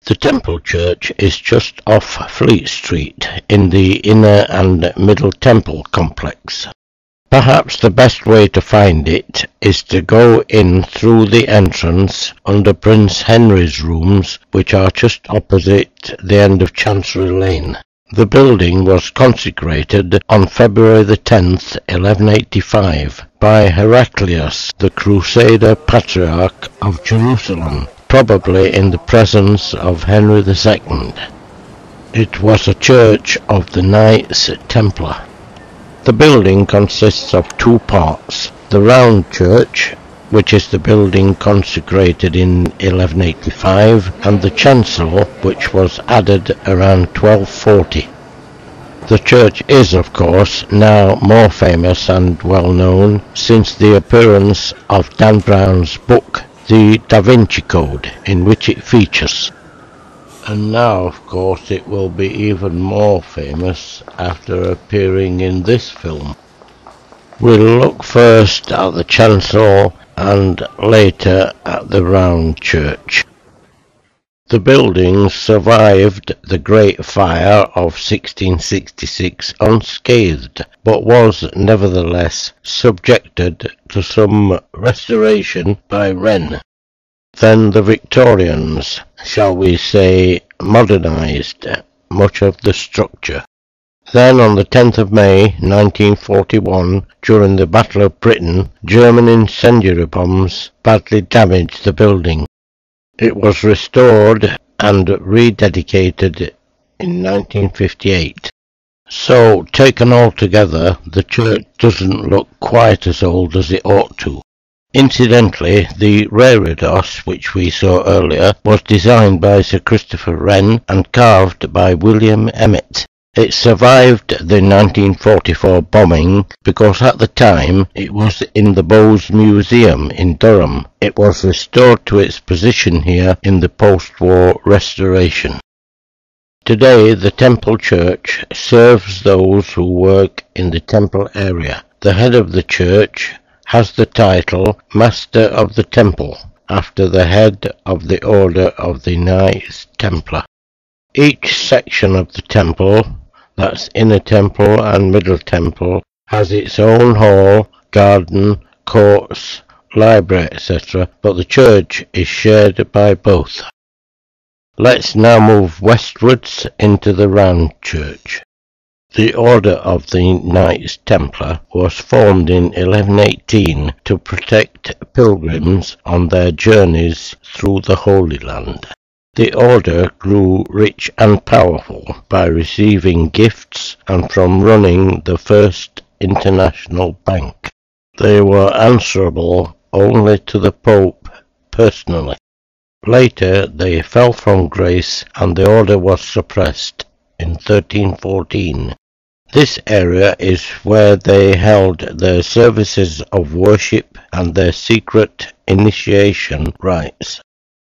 The Temple Church is just off Fleet Street in the Inner and Middle Temple complex. Perhaps the best way to find it is to go in through the entrance under Prince Henry's rooms, which are just opposite the end of Chancery Lane. The building was consecrated on February the 10th, 1185, by Heraclius, the Crusader Patriarch of Jerusalem, probably in the presence of Henry II. It was a church of the Knights Templar. The building consists of two parts: the round church, which is the building consecrated in 1185, and the chancel, which was added around 1240. The church is, of course, now more famous and well known since the appearance of Dan Brown's book, The Da Vinci Code, in which it features. And now, of course, it will be even more famous after appearing in this film. We'll look first at the chancel and later at the round church. The building survived the Great Fire of 1666 unscathed, but was nevertheless subjected to some restoration by Wren. Then the Victorians, shall we say, modernized much of the structure. Then on the 10th of May 1941, during the Battle of Britain, German incendiary bombs badly damaged the building. It was restored and rededicated in 1958. So, taken all together, the church doesn't look quite as old as it ought to. Incidentally, the reredos, which we saw earlier, was designed by Sir Christopher Wren and carved by William Emmett. It survived the 1944 bombing because at the time it was in the Bowes Museum in Durham. It was restored to its position here in the post-war restoration. Today the Temple Church serves those who work in the temple area. The head of the church has the title Master of the Temple, after the head of the Order of the Knights Templar. Each section of the temple, that's Inner Temple and Middle Temple, has its own hall, garden, courts, library, etc., but the church is shared by both. Let's now move westwards into the round church. The Order of the Knights Templar was formed in 1118 to protect pilgrims on their journeys through the Holy Land. The order grew rich and powerful by receiving gifts and from running the first international bank. They were answerable only to the Pope personally. Later they fell from grace and the order was suppressed in 1314. This area is where they held their services of worship and their secret initiation rites.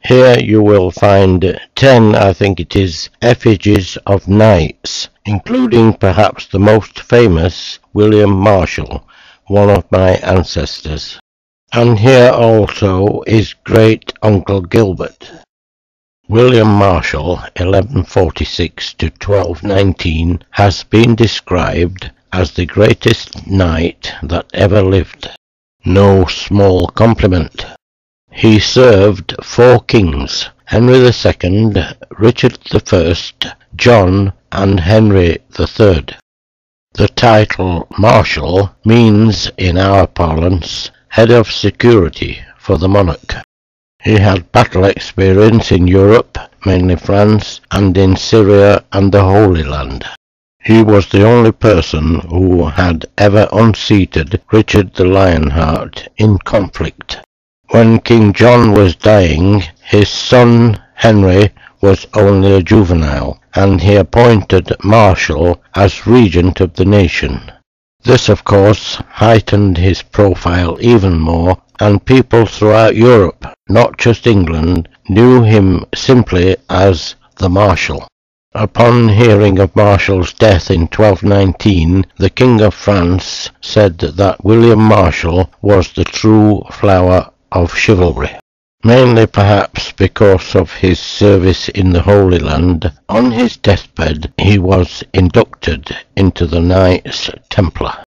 Here you will find 10, I think it is, effigies of knights, including perhaps the most famous, William Marshall, one of my ancestors. And here also is Great Uncle Gilbert. William Marshall, 1146 to 1219, has been described as the greatest knight that ever lived. No small compliment. He served 4 kings, Henry II, Richard I, John, and Henry III. The title Marshal means, in our parlance, head of security for the monarch. He had battle experience in Europe, mainly France, and in Syria and the Holy Land. He was the only person who had ever unseated Richard the Lionheart in conflict. When King John was dying, his son Henry was only a juvenile, and he appointed Marshall as regent of the nation. This, of course, heightened his profile even more, and people throughout Europe, not just England, knew him simply as the Marshal. Upon hearing of Marshall's death in 1219, the King of France said that William Marshall was the true flower of chivalry. mainly perhaps because of his service in the Holy Land. On his deathbed he was inducted into the Knights Templar.